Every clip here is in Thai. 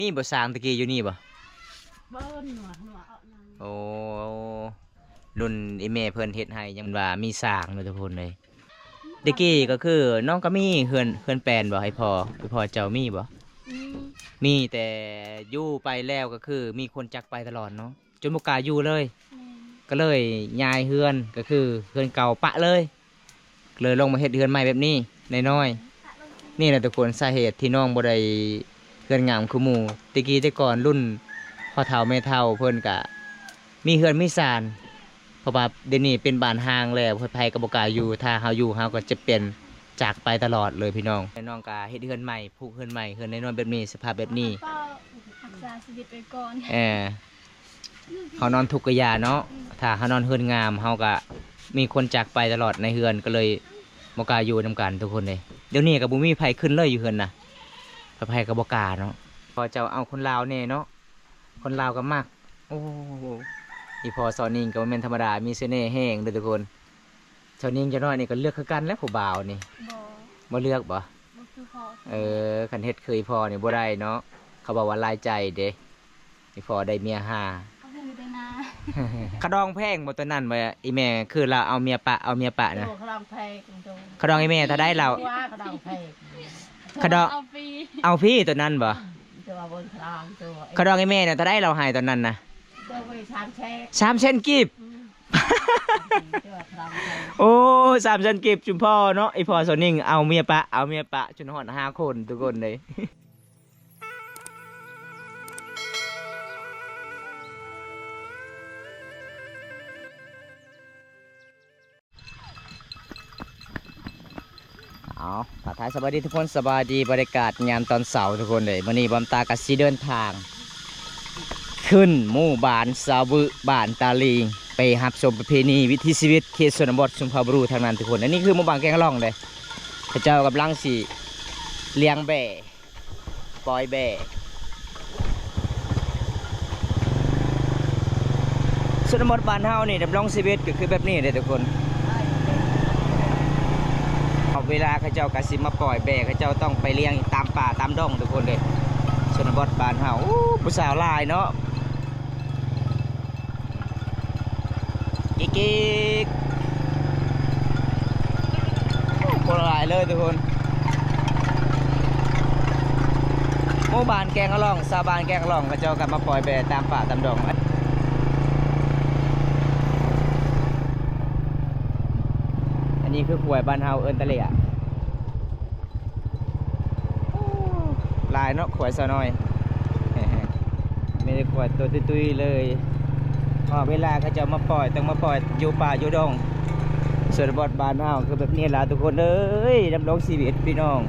นี่บ่สร้างตะกี้อยู่นี่บ่เบิ้ลหนัวเอานั่นโอ้รุ่นอีเมเพิ่นเฮ็ดให้ยังว่ามีสร้างเลยทุกคนเลยตะกี้ก็คือน้องก็มีเฮือนแปลนบ่ให้พ่อเจ้ามีบ่มีแต่อยู่ไปแล้วก็คือมีคนจักไปตลอดเนาะจนบ่กล้าอยู่เลยก็เลยย้ายเฮือนก็คือเฮือนเก่าปะเลยลงมาเฮ็ดเฮือนใหม่แบบนี้น้อยๆนี่แหละทุกคนสาเหตุที่น้องบ่ได้เฮือนงามคือหมู่ตะกี้แต่ก่อนรุ่นพ่อเฒ่าแม่เฒ่าเพิ่นก็มีเฮือนมีศาลเพราะว่าเดี๋ยวนี้เป็นบ้านห่างแล้วไผก็บ่กล้าอยู่ถ้าเฮาอยู่เฮาก็จะเป็นจากไปตลอดเลยพี่น้องน้องก็เฮ็ดเฮือนใหม่ผูกเฮือนใหม่เฮือนน้อยๆแบบนี้สภาพแบบนี้รักษาชีวิตไว้ก่อนเฮานอนทุกข์กะยาเนาะถ้าเฮานอนเฮือนงามเฮาก็มีคนจากไปตลอดในเฮือนก็เลยบ่กล้าอยู่นำกันทุกคนเลยเดี๋ยวนี้ก็บ่มีไผขึ้นเลยอยู่เฮือนน่ะไผก็บ่กล้าเนาะพอเจ้าเอาคนลาวแน่เนาะคนลาวก็มักโอ้อีพอซอนิ่งก็บ่แม่นธรรมดามีเสน่ห์แห้งเด้อทุกคนซอนิ่งจะน้อยนี่ก็เลือกคือกันแล้วผู้บ่าวนี่บ่เลือกบ่คือพอคันเฮ็ดคืออีพอนี่บ่ได้เนาะเขาบอกว่าลายใจเด้อีพอได้เมีย5เขาคือได้นาขดองแพงบ่ตัวนั้นบ่อีแม่คือเราเอาเมียปะนะขดองแพงขดองอีแม่ถ้าได้เราขดองแพงขดองเอาพี่ตัวนั้นบ่ขดองอีแม่น่ะถ้าได้เราให้ตัวนั้นน่ะ3 เซนกีบโอ้3 เซนกีบจุมพ่อเนาะอีพ่อโซนิ่งเอาเมียปะจนฮอด5 คนทุกคนเลยเอาท้ายสบายดีทุกคนสบายดีบรรยากาศงานตอนเสาร์ทุกคนเลยวันนี้บอมตากับซีเดินทางขึ้นหมู่บ้านสาวบึบ้านตาลีงไปหับชมประเพณีวิถีชีวิตเขตชนบทชุมพรบุรีทางนั้นทุกคนอันนี้คือหมู่บ้านแกงล่องเลยพระเจ้ากำลังสีเลี้ยงแบ่ปล่อยแบ่ชนบทบ้านเฮานี่ดำรงชีวิตก็คือแบบนี้เลยทุกคนเวลาเขาเจ้ากระสิมาปล่อยแบกเขาเจ้าต้องไปเลี้ยงตามป่าตามดงทุกคนเลยชนบทบ้านเฮาผู้สาวลายเนาะกิ๊กคนลายเลยทุกคนหมู่บ้านแกงล่องชาวบ้านแกงล่องเขาเจ้ากันมาปล่อยแบกตามป่าตามดงอันนี้คือป่วยบ้านเฮาเอิ้นตะเลียลายเนาะขวายซะหน่อยไม่ได้ขวายตัวตุ้ยๆเลยเวลาเขาจะมาปล่อยต้องมาปล่อยอยู่ป่าอยู่ดงส่วนบทบานเฮาคือแบบนี้ล่ะทุกคนเอ้ยดำรงชีวิตพี่น้อง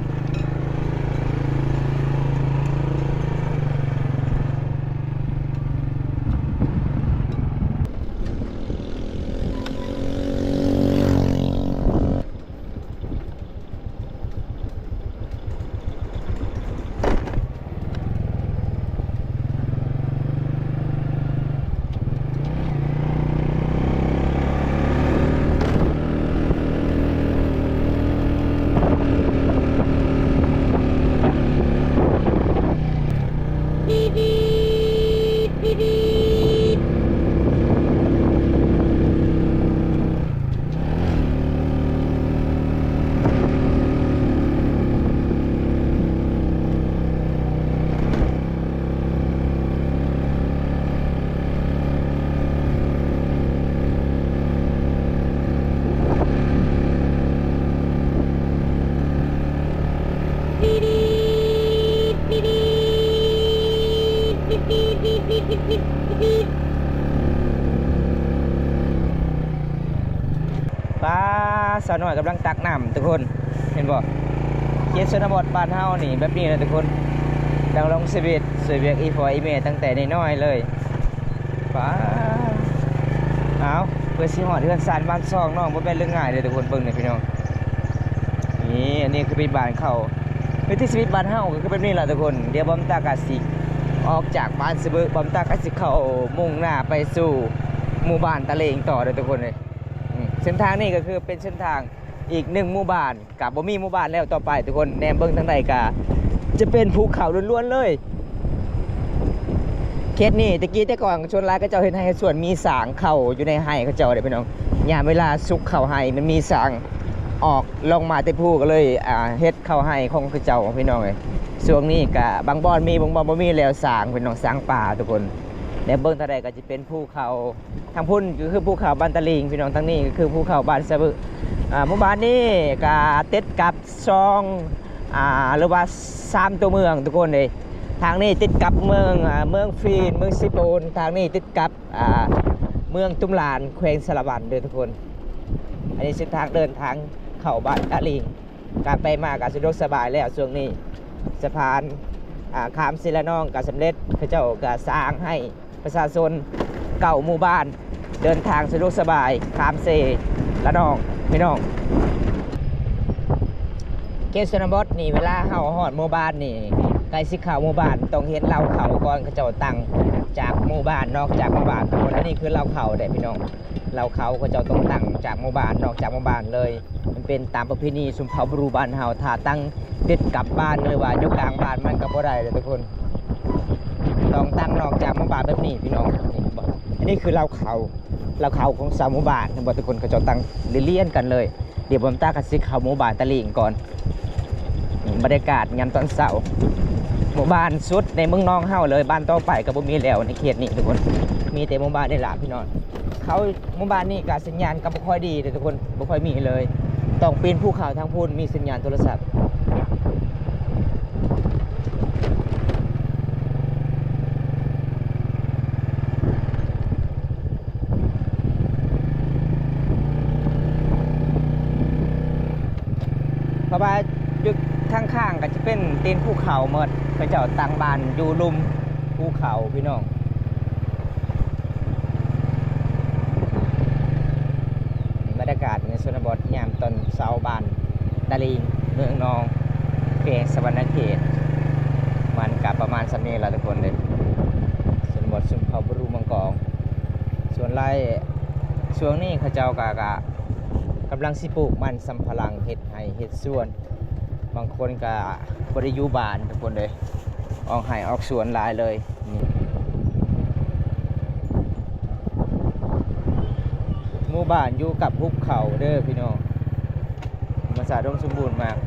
ป้าสาวน้อยกำลังตักน้ำทุกคนเห็นบ่เขตชนบทบ้านเฮานี่แบบนี้นะทุกคนดังลงชีวิตสวยเวียกอีพออีเมตั้งแต่น้อยเลยป้าเอาเพื่อสิหอดเรือนสารบ้านซองน้องบ่เป็นเรื่องง่ายเลยทุกคนเบิ่งนี่พี่น้องนี่อันนี้คือเป็นบ้านเขาวิถีชีวิตบ้านเฮาก็คือแบบนี้แหละทุกคนเดี๋ยวบอมตากาสิออกจากบ้านสะบึกบอมตากาสิเข้ามุ่งหน้าไปสู่หมู่บ้านตะเลงต่อเลยทุกคนเลยเส้นทางนี้ก็คือเป็นเส้นทางอีก1 หมู่บ้านกับบ่มีหมู่บ้านแล้วต่อไปทุกคนแนมเบิ้งทางใดกะจะเป็นภูเขาล้วนๆเลย เขตนี่ตะกี้แต่ก่อนชนร้ายก็เจ้าเฮ็ดให้ส่วนมีสางเข่าอยู่ในไห้เขาเจ้าเด้พี่น้องยามเวลาสุกเข่าไห้มันมีสางออกลงมาแต่ผู้ก็เลยเฮ็ดเข่าไห้ของเขาเจ้าพี่น้องเอ้ยช่วงนี้ก็บางบ่อนมีบางบ่อนบ่มีแล้วสางพี่น้องสางป่าทุกคนและเบิ่งเท่าใดก็จะเป็นภูเขาทางพุ่นก็คือภูเขาบ้านตะลิงพี่น้องทางนี้ก็คือภูเขาบ้านสะบึหมู่บ้านนี้ก็ติดกับซองหรือว่า3ตัวเมืองทุกคนเลยทางนี้ติดกับเมืองฟีนเมืองซิโปนทางนี้ติดกับเมืองตุ้มลานแขวงสารวันเด้อทุกคนอันนี้เส้นทางเดินทางเข้าบ้านตะลิงการไปมาก็สะดวกสบายแล้วช่วงนี้สะพานข้ามศิลาน้องก็สำเร็จเขาเจ้าก็สร้างให้ประชาชนเก่าหมู่บ้านเดินทางสะดวกสบายข้ามเซละน้องพี่น้องเขตชนบทนี่เวลาเฮาฮอดหมู่บ้านนี่ใกล้สิเข้าหมู่บ้านต้องเห็นเหล่าเขาก่อนเขาเจ้าตั้งจากหมู่บ้านนอกจากหมู่บ้านคนอันนี้คือเหล่าเขาเด้พี่น้องเหล่าเขาเจ้าต้องตั้งจากหมู่บ้านนอกจากหมู่บ้านเลยมันเป็นตามประเพณีสุมเผาบรูบ้านเฮาถ้าตั้งติดกับบ้านเลยว่าอยู่กลางบ้านมันก็บ่ได้เลยทุกคนต้องตั้งนอกจากหมู่บ้านแบบนี้พี่น้องอันนี้คือเหล่าเขาของชาวหมู่บ้านทั้งหมดทุกคนเขาเจ้าตั้งเลียนกันเลยเดี๋ยวผมตากันสิเข้าหมู่บ้านตะลิงก่อนบรรยากาศยามตอนเช้าหมู่บ้านสุดในเมืองนองเฮาเลยบ้านต่อไปก็บ่มีแล้วในเขตนี้ทุกคนมีแต่หมู่บ้านนี่ล่ะพี่น้องเขาหมู่บ้านนี้ก็สัญญาณก็บ่ค่อยดีเลยทุกคนบ่ค่อยมีเลยต้องปีนภูเขาทางพูนมีสัญญาณโทรศัพท์เพราะว่าจุดข้างๆก็จะเป็นตีนภูเขาหมดเขาเจ้าตั้งบ้านอยู่ลุมภูเขาพี่น้องบรรยากาศในชนบทยามตอนเช้าบ้านตะลิงเมืองนองเขตสวรรณเขตมันกับประมาณสำเนียงเราทุกคนเลยชนบทชุมเขาบรูมังกรส่วนไร่ช่วงนี้เขาเจ้ากำลังสิปลูกมันสำปะหลังเห็ดไห่เห็ดส่วนบางคนก็บริยูบานทุกคนเลยออกไห่ออกสวนหลายเลยหมู่บ้านอยู่กับภูเขาเด้อพี่น้องธรรมชาติร่มสมบูรณ์มาก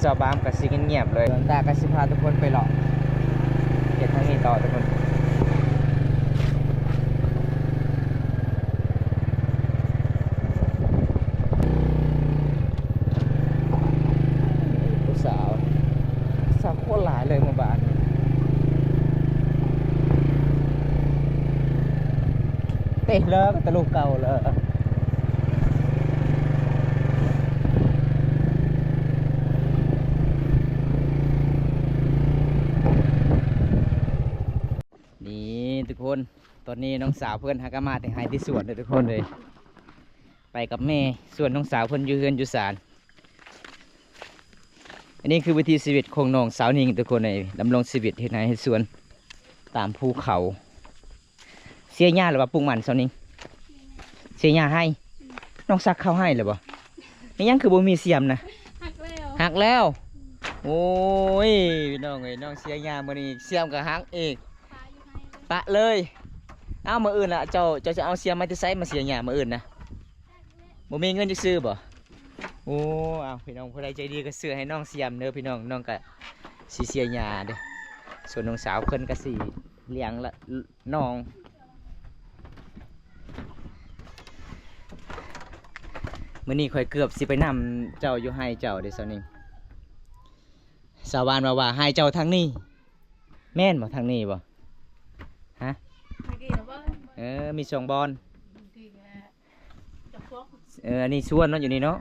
ชาวบ้านก็สิเงียบเลยตาก็สิพาทุกคนไปหลอกเก็บทางนี้ต่อทุกคนผู้สาวโคตรหลายเลยหมู่บ้านเตะเลยตะลุกเก่าเลยทุกคนตอนนี้น้องสาวเพื่อนหากมาแต่หายที่สวนเลยทุกคนเลยไปกับแม่ส่วนน้องสาวเพื่อนอยู่เฮือนอยู่ศาลอันนี้คือวิถีชีวิตของน้องสาวนิ่งทุกคนเลยดำรงชีวิตที่ไหนให้สวนตามภูเขาเสียหญ้าหรือว่าปรุงมันสาวนิ่งเสียหญ้าให้น้องซักเข้าให้หรือเปล่าไม่ยังคือบ่มีเสียมนะหักแล้วโอ้ยน้องเอ้ยน้องเสียหญ้ามื้อนี้เสียมก็หักอีกปะเลยเอามาอื่นล่ะเจ้าจะเอาเสียมมาที่ไซมาเสียหญ้ามาอื่นนะบ่มีเงินจะซื้อบ่โอ้เอาพี่น้องผู้ใดใจดีก็ซื้อให้น้องเสียมเด้อพี่น้องน้องก็สิเสียหญ้าเด้อส่วนน้องสาวเพิ่นก็สิเลี้ยงละน้องมื้อนี้ข่อยเกือบสิไปนำเจ้าอยู่ให้เจ้าเด้อซะนี่สาวานว่าให้เจ้าทางนี้แม่นบ่ทางนี้บ่ฮะมี2บอลอันนี้ชวนเนาะอยู่นี่เนาะ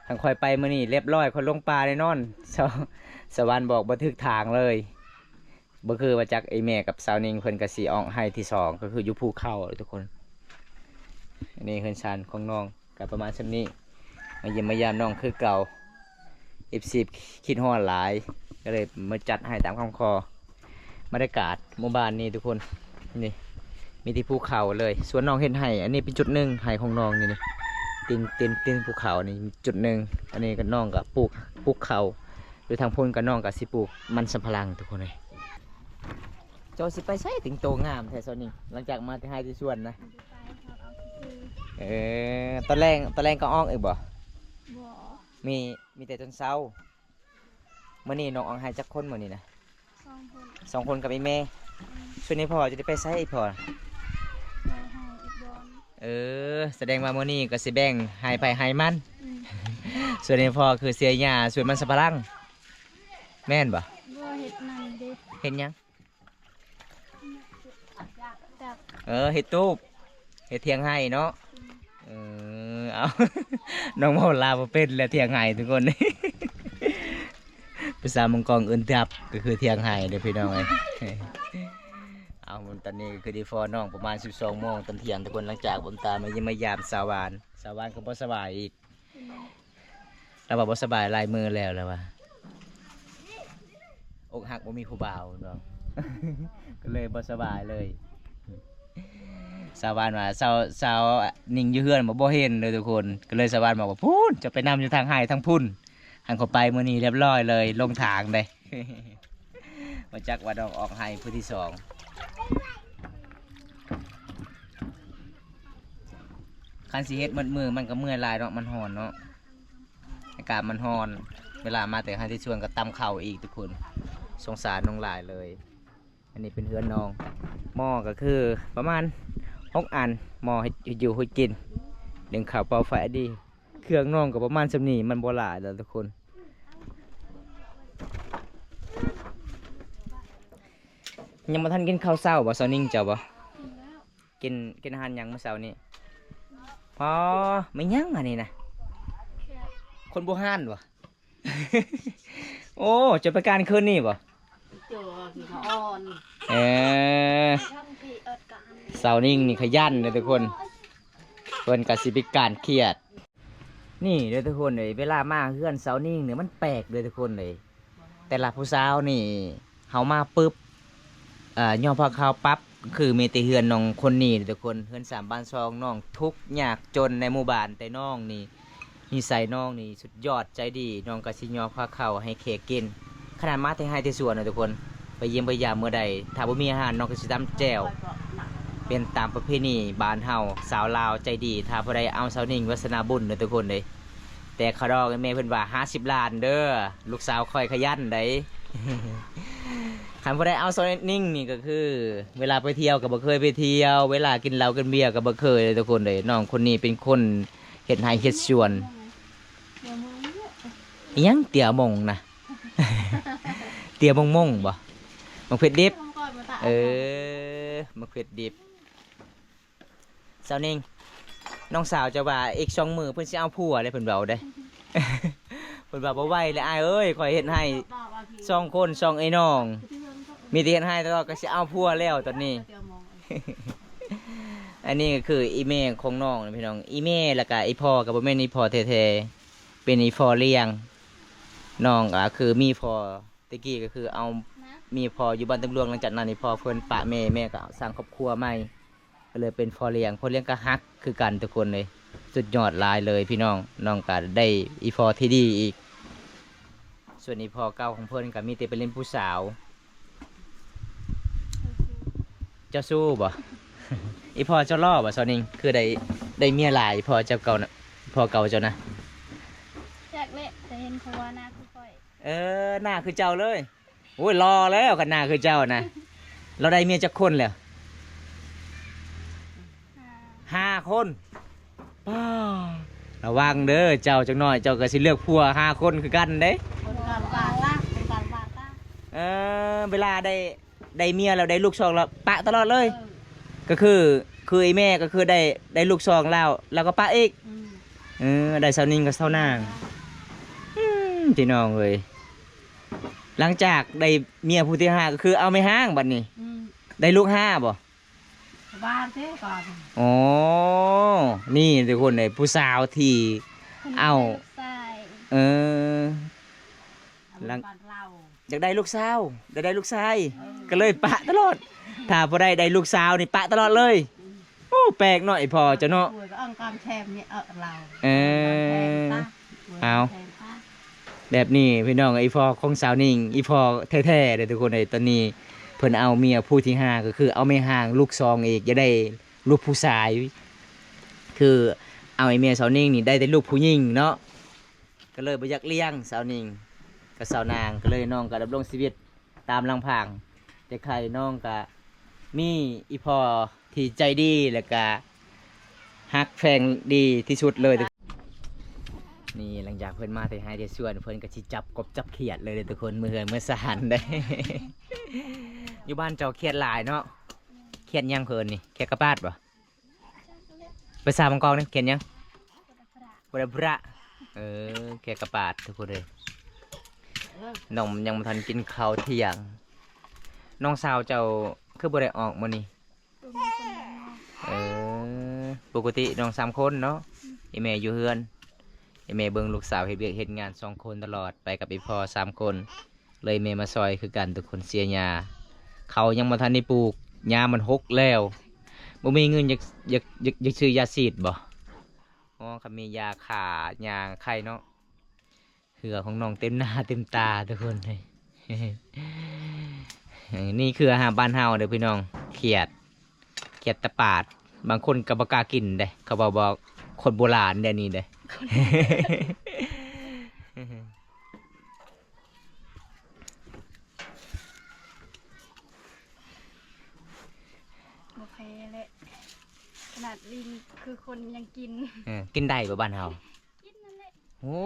ทางคอยไปมื้อนี้เรียบร้อยคนลงปลาแน่นอนสวรรค์บอกบ่ถึกทางเลยบ่คือว่าจักไอ้แม่กับสาวนิงเพิ่นก็สิออกให้ที่2ก็คืออยู่ภูเขาทุกคนอันนี้เฮือนชันของน้องก็ประมาณซั่นนี้มาเยี่ยมมายามน้องคือเก่า FC คิดฮอดหลายก็เลยมาจัดให้ตามคำขอบรรยากาศหมู่บ้านนี่ทุกคนนี่มีที่ภูเขาเลยสวนน้องเห็นไห่อันนี้เป็นจุดหนึ่งไห่ของน้องนี่ ตีนภูเขานี่จุดหนึ่งอันนี้ก็น้องกับปลูกเขาโดยทางพุ่นกับน้องกับสิปลูกมันสำปะหลังทุกคนเลยเจ้าสิไปใช้ถึงโตงามแท้ซอนี่หลังจากมาที่ให้ที่สวนนะตอนแรกก็อ้องอีกบ่มีแต่จนเช้าเมื่อนี้น้องอ้องให้จักคนมื้อนี้นะ2 คนกับอีแม่ช่วงนี้พ่อจะได้ไปใช้อีกพ่อแสดงว่ามื้อนี้ก็สิแบ่งให้ไปให้มันส่วนนี้พ่อคือเสียหญ้าส่วนมันสะพรังแม่นบ่เฮ็ดนั่นดิ เห็นยัง จับ เฮ็ดตูบเฮ็ดเถียงให้เนาะเอา น้องเมาลาบ่เป็นแล้วเถียงให้ทุกคน ภาษามังกรเอิ้นทับก็คือเถียงให้เด้อพี่น้องเอ้ย เอาตอนนี้คือดีฟอน้องประมาณ 12 โมงตอนเที่ยงทุกคนหลังจากผมตามมาเยี่ยมยามสาวานก็บ่สบายอีกเราบอกบ่สบายลายมือแล้วว่ะอกหักบ่มีผู้บ่าวเนาะ ก็เลยบ่สบายเลยสาวานว่าสาวนิ่งอยู่เฮือนบ่เห็นเลยทุกคนก็เลยสาวานบอกว่าพูนจะไปนำอยู่ทางไห้ทางพุ่นหันเข้าไปมื้อนี้เรียบร้อยเลยลงทางเลย มาจักว่าดอกออกไห้ผู้ที่ 2คันสิเฮ็ดมือมันก็เมื่อยลายเนาะมันฮ้อนเนาะอากาศมันฮ้อนเวลามาแต่ไห้ที่สวนก็ตำเข่าอีกทุกคนสงสารน้องหลายเลยอันนี้เป็นเฮือนน้องหม้อก็คือประมาณ6 อันหม้อให้อยู่ให้กินเลี้ยงข้าวเปล่าไฟดีเครื่องน้องก็ประมาณสำนี้มันบ่หลายแล้วทุกคนยังมาทันกินข้าวเช้าบ่ซอนิ่งเจ้าบ่กินอาหารยังเมื่อเช้านี้พอไม่ยั้งอันนี้นะคนโบราณวะ โอ้จะไปการคืนนี่บ่เจอขี้เขาอ่อนเสานิ่งนี่ขยันเลยทุกคนเพิ่นกสิบิการเครียดนี่เลยทุกคนเลยเวลามาเฮือนเสานิ่งเนี่ยมันแปลกเลยทุกคนเลยแต่ละผู้สาวนี่เฮามาปึ๊บย่อพอข้าวปั๊บคือมีแต่เฮือนน้องคนนี้ทุกคนเฮือน3 บ้าน 2น้องทุกยากจนในหมู่บ้านแต่น้องนี่นิสัยน้องนี่สุดยอดใจดีน้องก็สิย่อพอข้าวให้เขกกินขนาดมาแต่ให้แต่สวนนะทุกคนไปเยี่ยมไปยามเมื่อใดถ้าบ่มีอาหารน้องก็สิตำแจ่วเป็นตามประเพณีบ้านเฮาสาวลาวใจดีถ้าผู้ใดเอาสาวนิ่งวัสนาบุญเด้อทุกคนเลยแต่เขาดอกแม่เพิ่นว่า50 ล้านเด้อลูกสาวค่อยขยันได้ คันผู้ใดเอาสาวนิ่งนี่ก็คือเวลาไปเที่ยวก็บ่เคยไปเที่ยวเวลากินเหล้ากินเบียร์ก็บ่เคยเลยทุกคนเลยน้องคนนี้เป็นคนเฮ็ดไร่เฮ็ดสวนอิหยังเตี่ยมงนะ เตี่ยมงบ่มักเผ็ดดิบมักเผ็ดดิบสาวนิ่งน้องสาวจะว่าอีก2 มื้อเพิ่นสิเอาผัวเลยเพิ่นเว้าได้ เพิ่นว่าบ่ไหวเลยอ้ายเอ้ยข่อยเฮ็ดให้2 คน2ไอ้น้องมีแต่เฮ็ดให้ตลอดก็สิเอาผัวแล้วตอนนี้ อันนี้ก็คืออีเมลของน้องนะพี่น้องอีเมลแล้วก็อีพ่อก็บ่แม่นอีพ่อแท้ๆเป็นอีพ่อเลี้ยงน้องก็คือมีพ่อตะกี้ก็คือเอามีพ่ออยู่บ้านตำรวจหลังจากนั้นอีพ่อเพิ่นปะแม่ก็สร้างครอบครัวใหม่ก็เลยเป็นพ่อเลี้ยงก็ฮักคือกันทุกคนเลยสุดยอดหลายเลยพี่น้องก็ได้อีพ่อที่ดีอีกส่วนอีพ่อเก่าของเพิ่นก็มีแต่ไปเล่นผู้สาวเจ้าสู้บ่ อีพ่อเจ้าล่อบ่ซอนิงคือได้เมียหลายพ่อเจ้าเก่านะพ่อเก่าเจ้านะ แจกเละแต่เห็นเขาว่าหน้าคือค่อยหน้าคือเจ้าเลยโอ้ยรอแล้วกันหน้าคือเจ้านะเราได้เมียจักคนแล้ว5 คนป้าระวังเด้อเจ้าจักหน่อยเจ้าก็สิเลือกผัว5 คนคือกันเด้คนการบ้านล่ะคนการบ้านล่ะเวลาได้เมียแล้วได้ลูก2แล้วปะตลอดเลยก็คือไอ้แม่ก็คือได้ลูก2แล้วก็ปะอีกได้สาวนิ่งกับสาวนางพี่น้องเลยหลังจากได้เมียผู้ที่5ก็คือเอาไม่ห้างบัดนี้ได้ลูก5บ่บ้านเท่ก่อนอ๋อนี่ทุกคนเลยผู้สาวที่เอาหลังอยากได้ลูกสาวได้ลูกชายก็เลยปะตลอดถ้าพอได้ลูกสาวนี่ปะตลอดเลยโอ้ แปลกเนาะไอพ่อเจ้าเนาะ Ui có ông con xem như ở lào เอา แบบนี้พี่น้องไอพ่อของสาวนิ่งอีพ่อแท้ๆเลยทุกคนเลยตอนนี้เพิ่นเอาเมียผู้ที่ห้าก็คือเอาไม่ห่างลูกซองอีกจะได้ลูกผู้ชาย คือเอาไอเมียสาวนิ่งนี่ได้แต่ลูกผู้หญิงเนาะก็เลยบ่อยากเลี้ยงสาวนิ่งกับสาวนางก็เลยน้องก็ดำรงชีวิตตามลำพังแต่ใครน้องก็มีอีพ่อที่ใจดีแล้วก็ฮักแพงดีที่สุดเลย นี่หลังจากเพื่อนมาแต่ให้เดี๋ยวส่วนเพื่อนก็สิจับกบจับเขียดเลยเด้อทุกคนเมื่อสานได้ อยู่บ้านเจ้าเขียดหลายเนาะเขียดยังเพิ่นนี่เขียดกระปาดบ่ภาษาบางกอกนี่เขียดยังบระพระเขียดกระปาดทุกคนเลยน้องยังบ่ทันกินข้าวเที่ยงน้องสาวเจ้าคือบ่ได้ออกมื้อนี้ปกติน้อง3 คนเนาะอีแม่อยู่เฮือนแม่เบิ่งลูกสาวเฮ็ดเวียกเฮ็ดงาน2 คนตลอดไปกับอีพ่อ3 คนเลยแม่มาซอยคือกันทุกคนเสียหญ้าเขายังบ่ทันได้ปลูกหญ้ามันหกแล้วบ่มีเงินอยากซื้อยาฉีดบ่อ๋อคันมียาฆ่าหญ้าไข่เนาะเหือของน้องเต็มหน้าเต็มตาทุกคนเลย นี่คืออาหารบ้านเฮาเด้อพี่น้องเขียดตะปาดบางคนก็บ่กล้ากินเด้เขาบอกคนโบราณเด้นี่เด้ โอเคเลยขนาดลิงคือคนยังกิน กินได้บ่บ้านเฮา กินนั่นแหละ โอ้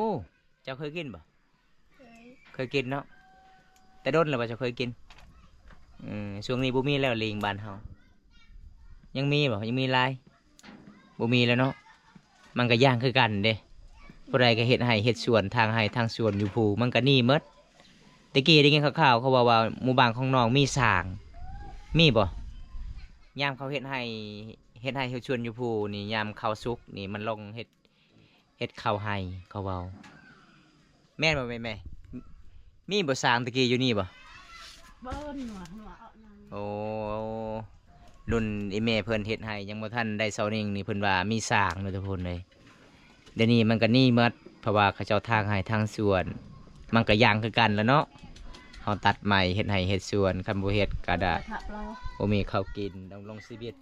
เจ้าเคยกินบ่ เคย เคยกินเนาะแต่โดนแล้วบ่เจ้าเคยกินช่วงนี้บ่มีแล้วลิงบ้านเฮายังมีบ่ยังมีหลายบ่มีแล้วเนาะมันก็ย่างคือกันเด้ผู้ใดก็เฮ็ดให้เฮ็ดสวนทางให้ทางสวนอยู่ภูมันก็นี่หมดตะกี้ได้ยินข่าวๆเขาว่าหมู่บ้านของน้องมีสร้างมีบ่ยามเขาเฮ็ดให้เฮ็ดสวนอยู่ภูนี่ยามเขาสุกนี่มันลงเฮ็ดข้าวให้เขาเว้าแม่นบ่แม่มีบ่สร้างตะกี้อยู่นี่บ่ Bơn nửa ở lào โอ้รุ่นอีแม่เพิ่นเฮ็ดให้ยังบ่ทันได้เซานิ่งนี่เพิ่นว่ามีสร้างเนาะทุกคนเลยเดี๋ยวนี้มันก็นี่หมดเพราะว่าเขาเจ้าทางให้ทางสวนมันก็ย่างคือกันแล้วเนาะเฮาตัดใหม่เฮ็ดให้เฮ็ดสวนคันบ่เฮ็ดก็ได้ Thạ lo บ่มีข้าวกินดำรงชีวิต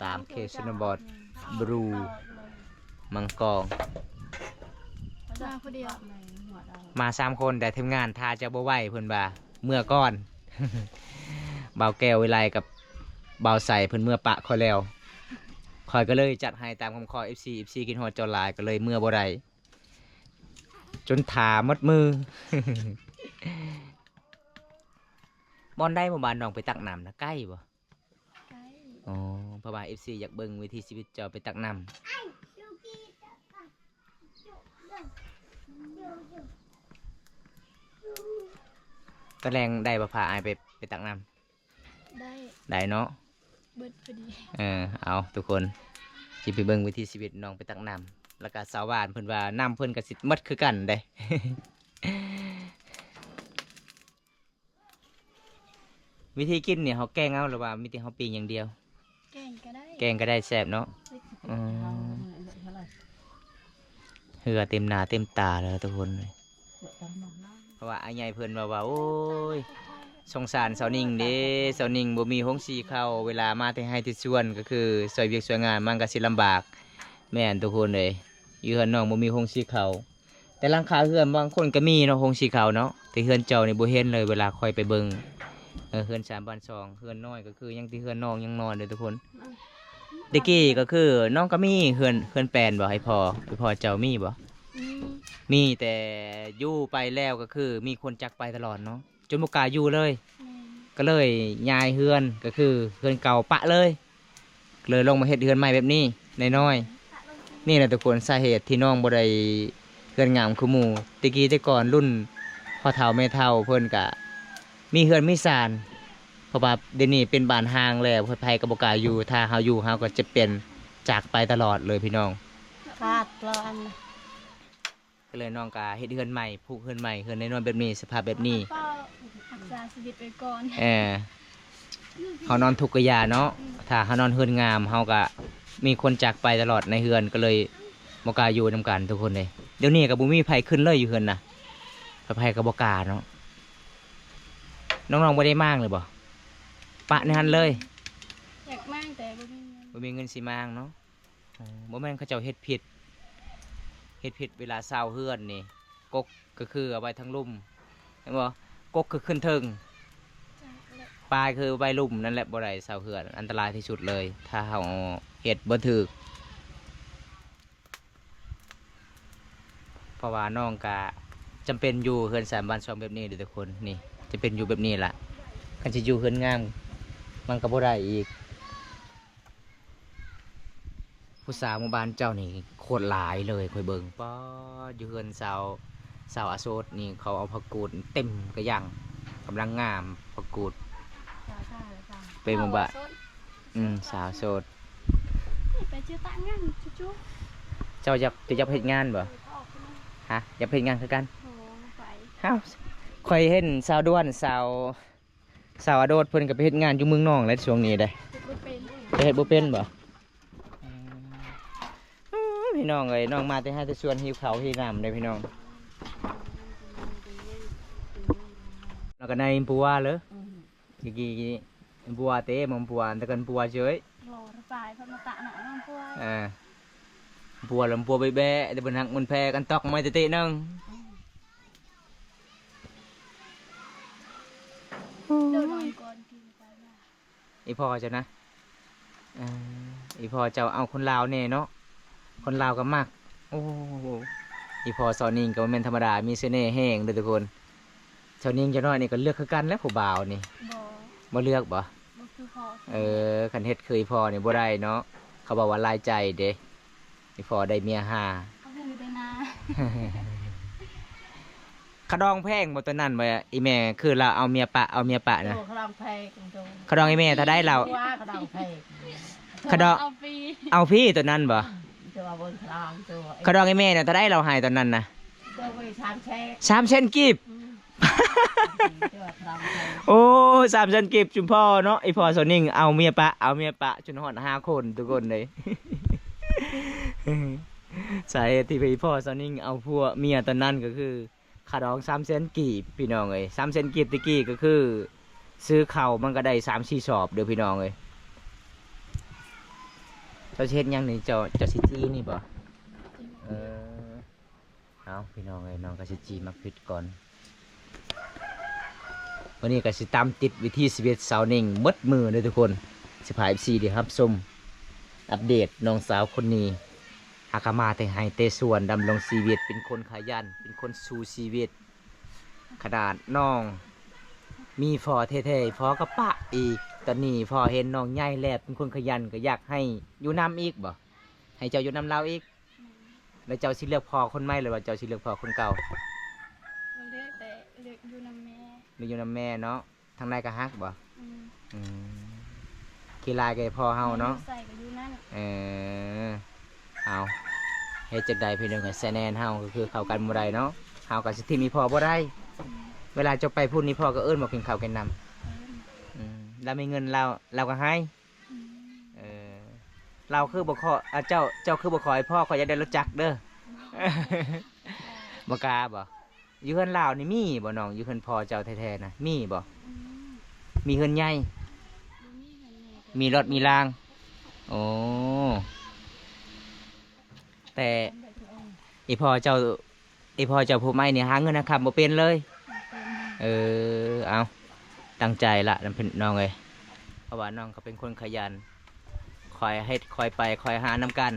ตามเคชนบทบรูมังกร มาคนเดียว này ngọt đầu มา3 คนแต่ทีมงานทาจะบ่ไหวเพิ่นว่าเมื่อก่อน บ่าวแก้ววิไลกับบ่าวใส่เพิ่นเมื่อปะคอยแล้วคอยก็เลยจัดให้ตามคำขอ FC กินฮอดเจ้าหลายก็เลยเมื่อบ่ได้จนถาหมดมือ บอนได้หมู่บ้านน้องไปตักน้ำนะใกล้บ่ ใกล้ อ๋อเพราะว่า FC อยากเบิ่งวิถีชีวิตเจ้าไปตักน้ำตะแรงได้บ่พาอายไปตักน้ำ ได้ ได้เนาะ เบิดพอดี เอาทุกคนสิไปเบิ่งวิถีชีวิตน้องไปตักน้ำแล้วก็สาวบ้านเพิ่นว่าน้ำเพิ่นก็สิหมดคือกันเด้ วิธีกินเนี่ยเขาแกงเอาหรือว่ามีแต่เขาปิ้งอย่างเดียว แกงก็ได้ แกงก็ได้แซ่บเนาะ Hầu này lại thế này เหือเต็มหน้าเต็มตาเลยทุกคนเลย Vợ tao nằm nó เพราะว่าไอ้ใหญ่เพิ่นว่าโอ้ยสงสารสาวนิ่งเด้สาวนิ่งบ่มีห้องสีเข้าเวลามาแต่ให้ที่สวนก็คือซอยเวียกซอยงานมันก็สิลำบากแม่นทุกคนเลยอยู่เฮือนน้องบ่มีห้องสีเข้าแต่หลังคาเฮือนบางคนก็มีเนาะห้องสีเข้าเนาะแต่เฮือนเจ้านี่บ่เห็นเลยเวลาคอยไปเบิ่งเฮือน3บ้าน2เฮือนน้อยก็คือยังที่เฮือนน้องยังนอนเลยทุกคนตะกี้ก็คือน้องก็มีเฮือนแปลนบ่ให้พ่อเจ้ามีบ่ อืม มีแต่อยู่ไปแล้วก็คือมีคนจักไปตลอดเนาะจนบุกล้าอยู่เลย แม่น ก็เลยย้ายเฮือนก็คือเฮือนเก่าปะเลยเลยลงมาเฮ็ดเฮือนใหม่แบบนี้น้อยๆนี่แหละทุกคนสาเหตุที่น้องบ่ได้เฮือนงามคือหมู่ตะกี้แต่ก่อนรุ่นพ่อเฒ่าแม่เฒ่าเพิ่นก็มีเฮือนมีศาลเพราะว่าเดี๋ยวนี้เป็นบ้านห้างแล้วเพิ่นไผก็บ่กล้าอยู่ถ้าเฮาอยู่เฮาก็จะเป็นจากไปตลอดเลยพี่น้อง Khát lo ăn này ก็เลยน้องก็เฮ็ดเฮือนใหม่ผูกเฮือนใหม่เฮือนน้อยๆแบบนี้สภาพแบบนี้ เฝ้ารักษาชีวิตไว้ก่อน เออ เฮานอนทุกข์กะยาเนาะถ้าเฮานอนเฮือนงามเฮาก็มีคนจากไปตลอดในเฮือนก็เลยบ่กล้าอยู่นํกันทุกคนเลยเดี๋ยวนี้ก็บ่มีไผขึ้นเลยอยู่เฮือนน่ะไผก็บ่กล้าเนาะน้องๆบ่ได้มางเลยบ่ปะในหันเลย อยากมากแต่บ่มีเงิน บ่มีเงินสิมางเนาะอ๋อบ่แม่นเขาเจ้าเฮ็ดผิดเวลาเช้าเฮือนนี่กกก็คือเอาไว้ทั้งลุ่มเห็นบ่กกคือขึ้นเทิง จ้ะและ ปลายคือใบลุ่มนั่นแหละบ่ได้เช้าเฮือนอันตรายที่สุดเลย ถ้าเฮาเฮ็ดบ่ถูกเพราะว่าน้องก็จำเป็นอยู่เฮือน3บ้าน2แบบนี้เด้อทุกคนนี่จะเป็นอยู่แบบนี้ล่ะคันสิอยู่เฮือนงามมันก็บ่ได้อีก ผู้สาวหมู่บ้านเจ้านี่โคตรหลายเลยคอยเบิ่งป้ออยู่เฮือนสาวอาโซดนี่เขาเอาผักกูดเต็มกระยังกำลังงามผักกูด จ้าจ้าจ้า เป็นหมู่บ้าน สด สาวโซด นี่ไปชื่อตั้งงานจุ๊บ เจ้าจะเฮ็ดงานบ่ ๆออกไปเลย ฮะอยากเฮ็ดงานคือกัน โหไป เอ้าคอยเห็นสาวด้วนสาวอาโดดเพิ่นก็ไปเฮ็ดงานอยู่เมืองนอกแล้วช่วงนี้เด้ บ่เป็น จะเฮ็ดบ่เป็นบ่พี่น้องเอ้ยน้องมาแต่ให้แต่ชวนหิวข้าวหิวน้ำเด้พี่น้องแล้วก็ในปัวเลย gigi bua te membuat tekan bua chơi รอระบายเพราะมาตะหนาน้องพวก bua làm bua bê bê để bên hạng mình phe căn tóc mai tê nâng เดี๋ยวนอนก่อนกินไปนะ อีพอเจ้านะอีพอเจ้าเอาคนลาวเนี่ยเนาะคนลาวก็มักโอ้อีพอสอนิงก็บ่แม่นธรรมดามีเสน่ห์แห้งเด้อทุกคนสอนิงจะน้อยนี่ก็เลือกคือกันแล้วผู้บ่าวนี่ บ่ บ่เลือกบ่ บ่คือพอ คันเฮ็ดคืออีพอนี่บ่ได้เนาะเขาบอกว่าลายใจเด้อีพอได้เมียห้า เขาคือได้นา ขะดองแพงบ่ตัวนั้นบ่อีแม่คือเราเอาเมียปะนะ ขดองเพกดู ขะดองอีแม่ถ้าได้เรา ว่าขดองเพก ขะดอง เอาฟรี เอาพี่ตัวนั้นบ่ ตัวบนขดองตัว ขะดองอีแม่น่ะถ้าได้เราให้ตัวนั้นนะ ตัวไปชามเช็ค 3เซนกีบ ตัวขดองเพก โอ้3เซนกีบจุมพ่อเนาะอีพ่อโซนิ่งเอาเมียปะจนฮอด5คนทุกคนเลย สาเหตุที่พี่พ่อโซนิ่งเอาพวกเมียตัวนั้นก็คือขะดอง3เซนกีบพี่น้องเอ้ย3เซนกีบตะกี้ก็คือ ซื้อข้าวมันก็ได้3-4 สอบเด้อพี่น้องเอ้ยเจ้าเฮ็ดหยังนี่เจ้าสิจีนี่บ่เอาพี่น้องเอ้ยน้องก็สิจีมักผิดก่อนวันนี้ก็สิตามติดวิธีชีวิตสาวนิ่งหมดมือเด้อทุกคนสิพา FC ได้รับชมอัปเดตน้องสาวคนนี้หากมาแต่ให้แต่ส่วนดำรงชีวิตเป็นคนขยันเป็นคนสู้ชีวิตขนาดน้องมีพอเท่ๆพอกระปะอีกตอนนี้พอเห็นน้องใหญ่แล้วเป็นคนขยันก็อยากให้อยู่น้ำอีกบ่ให้เจ้าอยู่น้ำเราอีกแล้วเจ้าสิเลือกพอคนใหม่หรือว่าเจ้าสิเลือกพอคนเก่า เราเลือกแต่เลือกอยู่นำแม่ มีอยู่น้ำแม่เนาะทางในก็ฮักบ่ อืม อืมขี้ลายก็พอเฮาเนาะ ใส่ก็อยู่นั่น เอาเฮ็ดจังใดพี่น้องก็แสแนนเฮาก็คือเข้ากันบ่ได้เนาะเฮาก็สิที่มีพ่อบ่ได้ เวลาจะไปพูดนี่พ่อก็เอิ้นมากินข้าวกินน้ำแล้วมีเงินเราก็ให้เราคือบ่ขอเจ้าคือบ่ขอให้พ่อขออยากได้รถจักรเด้อ บ่กล้าบ่อยู่เฮือนลาวนี่มีบ่น้องอยู่เฮือนพ่อเจ้าแท้ๆนะมีบ่มีเฮือนใหญ่มีรถมีรางโอ้แต่อีพ่อเจ้าผู้ใหม่นี่หาเงินนะครับบ่เป็นเลยเอาตั้งใจละน้ำเป็นน้องเลยเพราะว่าน้องเขาเป็นคนขยันคอยให้คอยไปคอยหาน้ำกัน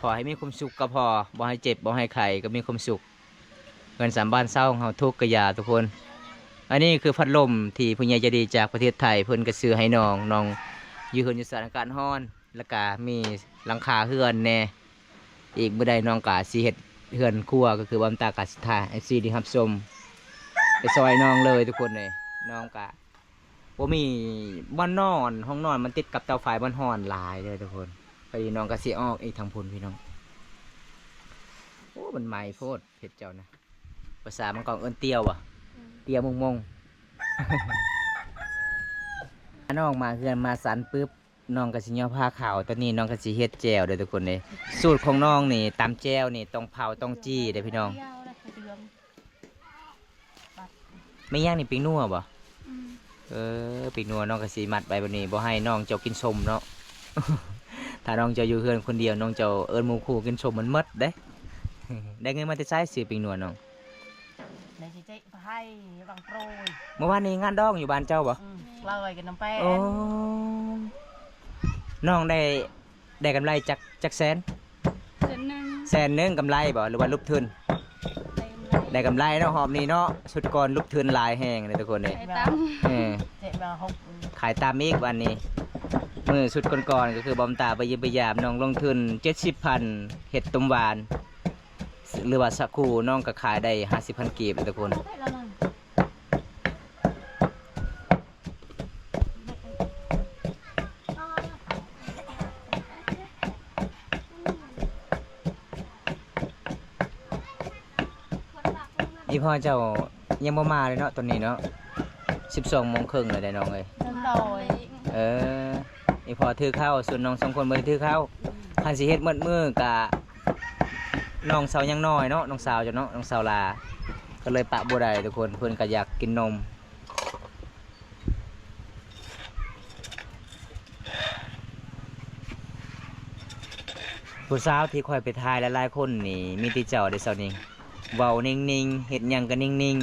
พอให้มีความสุขก็พอบ่ให้เจ็บบ่ให้ไข้ก็มีความสุขเงิน3บ้านเศร้าของเราทุกกะยาทุกคนอันนี้คือพัดลมที่ผู้ใหญ่ใจดีจากประเทศไทยเพิ่นก็ซื้อให้น้องอยู่เฮือนอยู่สถานการณ์ร้อนแล้วก็มีหลังคาเฮือนแน่อีกบ่ได้น้องก็สิเฮ็ดเฮือนครัวก็คือบำตากาสิทา FC ที่รับชมไปซอยน้องเลยทุกคนเลยน้องก็บ่มีบ้านนอนห้องนอนมันติดกับเตาไฟบ้านฮ้อนหลายเลยทุกคนพอดีน้องก็สิออกอีกทางพุ่นพี่น้องโอ้มันใหม่โพดเฮ็ดเจ้านะภาษามันก็เอิ้นเตียวบ่เตียวมง น้องมาเฮือนมาสันปึ๊บน้องก็สิย่อผ้าขาวตอนนี้น้องก็สิเฮ็ดแจ่วเด้อทุกคนเลยสูตรของน้องนี่ตำแจ่วนี่ต้องเผาต้องจี้เด้อพี่น้อง เที่ยวแล้วไปเดือม ไม่ย่างนี่ปิ้งนัวบ่ อืม ปิ้งนัวน้องก็สิมัดไว้บัดนี้บ่ให้น้องเจ้ากินส้มเนาะ ถ้าน้องเจ้าอยู่เฮือนคนเดียวน้องเจ้าเอิ้นหมู่คู่กินส้มมันหมดเด้ ได้เงินมาแต่ไสซื้อปิ้งนัวน้อง ในสิเจ๊ให้บางโปรย เมื่อวานนี้งานดองอยู่บ้านเจ้าบ่ เลยกันน้ำแป้ โอ้ ง น้องได้กำไรจักแสน เดือนหนึง แสนหนึงกำไรบ่หรือว่าลูกทุน เต็มเลย ได้กำไรเนาะหอบนี้เนาะสุดก่อนลูกทุนหลายแห้งเลยทุกคนเลย ไอ้ตั้ม เออ เจ๊มาหก ขายตามอีกวันนี้มือสุดก่อนๆก็คือบอมตาไปยิบไปยามน้องลงทุน70,000เห็ดต้มหวาน หรือว่าสักคูน้องก็ขายได้50,000กีบเลยทุกคน ได้แล้วนึง อีพ่อเจ้ายังบ่มาเลยเนาะตอนนี้เนาะ12:30เลยได้น้องเอ้ย เดินดอย เอออีพ่อถือข้าวส่วนน้อง2คนบ่ได้ถือข้าวคันสิเฮ็ดหมดมื้อกะน้องสาวยังน้อยเนาะน้องสาวเจ้าเนาะน้องสาวลาก็เลยปะบ่ได้ทุกคนเพิ่นก็อยากกินนมผู้สาวที่คอยไปทายหลายๆคนนี่มีแต่เจ้าได้เซานี้เว้านิ่งๆเฮ็ดหยังก็นิ่ง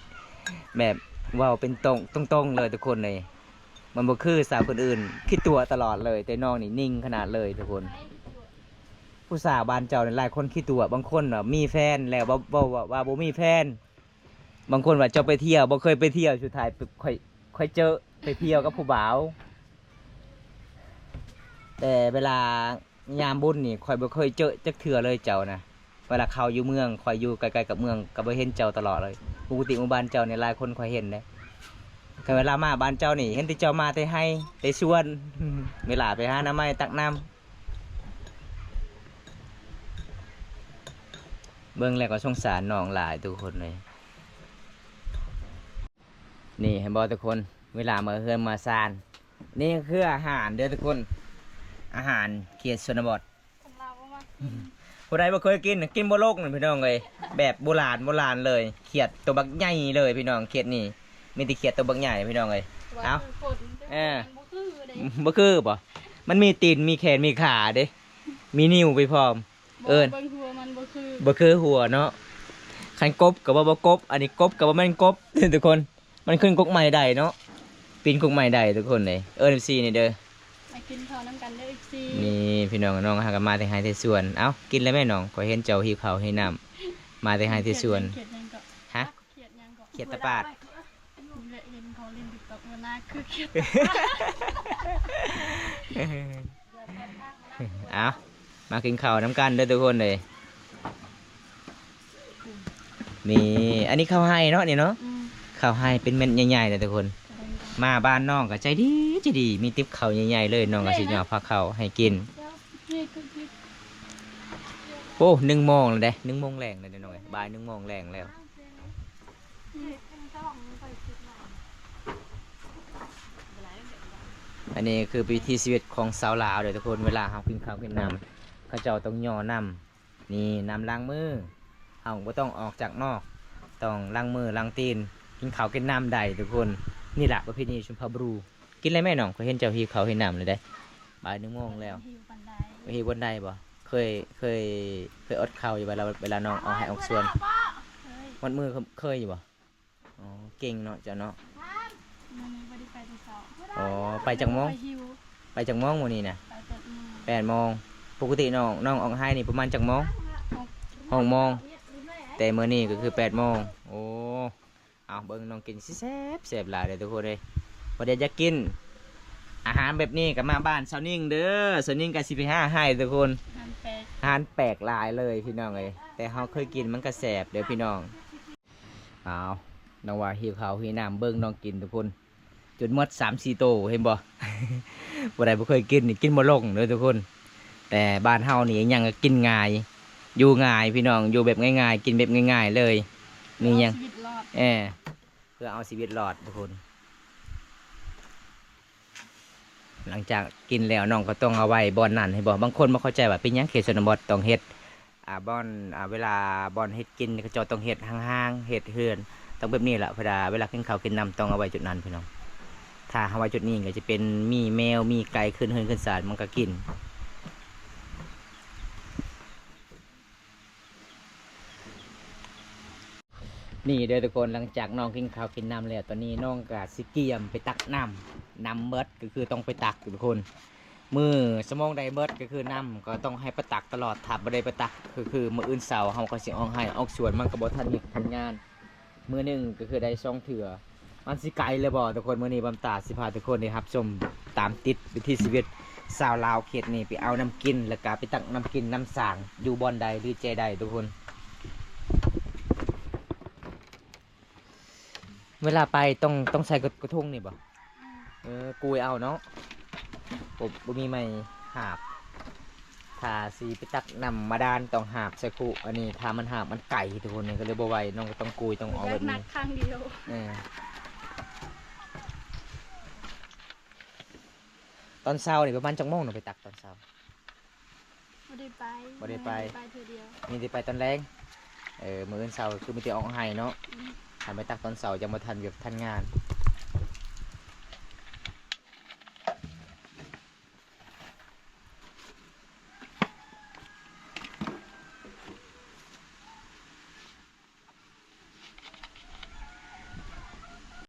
ๆ แบบเว้าเป็นตรงเลยทุกคนเลยมันบ่คือสาวคนอื่นคิดตัวตลอดเลยแต่น้องนี่นิ่งขนาดเลยทุกคน ผู้สาวบ้านเจ้าเนี่ยหลายคนคิดตัวบางคนมีแฟนแล้วว่าบ่มีแฟน บางคนว่าเจ้าไปเที่ยวบ่เคยไปเที่ยวสุดท้ายค่อยเจอไปเที่ยวกับผู้บ่าว แต่เวลายามบุญนี่ค่อยบ่เคยเจอจักเทื่อเลยเจ้านะเวลาเขาอยู่เมืองค่อยอยู่ไกลๆกับเมืองก็บ่เห็นเจ้าตลอดเลยปกติหมู่บ้านเจ้าเนี่ยหลายคนค่อยเห็นเด้แต่เวลามาบ้านเจ้านี่เห็นแต่เจ้ามาแต่ให้แต่ชวน เวลาไปหาน้ำไม้ตักน้ำเบิ่งแล้วก็สงสารน้องหลายทุกคนเลยนี่เห็นบ่ทุกคนเวลามาเฮือนมาซานนี่คืออาหารเด้อทุกคนอาหารเขตชนบท คนเราก็มา ผู้ใดบ่เคยกินบ่โลกนี่พี่น้องเลยแบบโบราณเลยเขียดตัวบักใหญ่เลยพี่น้องเขียดนี่มีแต่เขียดตัวบักใหญ่พี่น้องเลย เอ้า ฝน เออ บ่คือเด้ บ่คือบ่มันมีตีนมีแขนมีขาเด้มีนิ้วไปพร้อม เอิ้น บางหัวมันบ่คือ บ่คือหัวเนาะคันกบก็บ่กบอันนี้กบก็บ่แม่นกบ ทุกคนมันขึ้นกกใหม่ได้เนาะปีนกกใหม่ได้ทุกคนเลยFC นี่เด้อ มากินข้าวน้ำกันได้ออีกสิ นี่พี่น้องน้องหากันมาแต่ไฮแต่สวน เอ้ากินแล้วแม่น้องขอยเห็นเจ้าหิวข้าวให้น้ำมาแต่ไฮแต่สวน เขียดยังก็ ฮะ เขียดยังก็ เขียดตะปาด นี่แหละเห็นเขาเล่น TikTok มาหน้าคือเขียด เอามากินข้าวน้ำกันเด้อทุกคนเลยนี่อันนี้ข้าวให้เนาะนี่เนาะ อืม ข้าวให้เป็นเม็ดใหญ่ๆเลยทุกคน มาบ้านน้องก็ใจดีมีติ๊บข้าวใหญ่ๆเลยน้องก็สิหยอดผักข้าวให้กิน นี่คือคือ โอ้1 โมงแล้วเด้1 โมงแรงเลยเด้อน้องเอ้ยบ่าย1 โมงแรงแล้ว อันนี้คือวิถีชีวิตของสาวลาวเลยทุกคนเวลาเขากินข้าวกินน้ำเขาเจ้าต้องย่อน้ำนี่น้ำล้างมือเขาบ่ต้องออกจากนอกต้องล้างมือล้างตีนกินข้าวกินน้ำได้ทุกคนนี่แหละประเพณีชุมพบรูกินอะไรแม่น้องเคยเห็นเจ้าหิวข้าวหิวน้ำเลยได้บ่าย1 โมงแล้ว หิวปันได ไปหิวบนใดบ่เคยอดข้าวอยู่เวลาน้องออกให้ออกส่วน เฮ้ย มัดมือเคยอยู่บ่อ๋อเก่งเนาะเจ้าเนาะ มันยังบ่ได้ไปที่เสา อ๋อไปจากโมง ไปหิว ไปจากโมงวันนี้นะ ไปเปิดมือ 8 โมงปกติน้องออกให้นี่ประมาณจากโมง6 โมงแต่มื้อนี้ก็คือ8 โมงโอ้เอาเบิ่งน้องกินสิแซ่บหลายเลยทุกคนเลยพอเดี๋ยวจะกิน อาหารแบบนี้ก็มาบ้านสาวนิ่งเด้อสาวนิ่งก็สิไปหาให้ทุกคน หันแปด อาหารแปลกหลายเลยพี่น้องเลยแต่เฮาเคยกินมันก็แซ่บเด้อพี่น้องเอาน้องว่าหิวข้าวหิวน้ำเบิ่งน้องกินทุกคนจนหมด3-4 โตเห็นบ่ บ่ได้บ่เคยกินนี่กินบ่ลงเด้อทุกคน แต่บ้านเฮานี่ยังกินง่ายอยู่ง่ายพี่น้องอยู่แบบง่ายๆกินแบบง่ายๆเลยมีหยัง ชีวิตรอด เพื่อเอาชีวิตรอดทุกคน หลังจากกินแล้วน้องก็ต้องเอาไว้บอนนั่นให้บอกบางคนบ่เข้าใจว่าเป็นหยังเขตชนบทต้องเฮ็ดบอนเวลาบอนเฮ็ดกินก็จะต้องเฮ็ดห่างๆเฮ็ดเฮือนต้องแบบนี้แหละเวลากินข้าวกินน้ำต้องเอาไว้จุดนั้นพี่น้องถ้าเอาไว้จุดนี้ก็จะเป็นมีแมวมีไก่ขึ้นเฮือนขึ้นศาลมันก็กินนี่เด้อทุกคนหลังจากน้องกินข้าวกินน้ำแล้วตอนนี้น้องก็สิเกียมไปตักน้ำเบิดก็คือต้องไปตักทุกคนมือสมองไดเบิดก็คือน้ำก็ต้องให้ประตักตลอดถ้าบ่ได้ประตักคือมื้ออื่นเสาร์เฮาก็สิออกให้ออกสวนมันก็บ่ทันเฮ็ดทันงานมื้อหนึงก็คือได้2เทื่อมันสิไกลเลยบ่ทุกคนมื้อนี้บำตาสิพาทุกคนได้รับชมตามติดวิถีชีวิตชาวลาวเขตนี้ไปเอาน้ำกินแล้วก็ไปตักน้ำกินน้ำสางอยู่บ่อนใดหรือเจใดทุกคนเวลาไปต้องใส่กระทงนี่บ่กุยเอาเนาะบ่มีไม้หาบถ้าสีไปตักนำมาดานต้องหาบใส่คุอันนี้ถ้ามันหาบมันไก่ทุกคนนี่ก็เลยบ่ไหวน้องก็ต้องกุยต้องเอาแบบ หนั นี้ กข้างเดียว ตอนเช้านี่ประมาณจังโมงหนูไปตักตอนเช้า บ่ได้ไป บ่ได้ไป ไปเธอเดียว มีที่ไปตอนแรงมื้ออื่นเช้าคือมีแต่ออกให้เนาะถ้าไปตักตอนเช้าจะมาทันเวียกทันงาน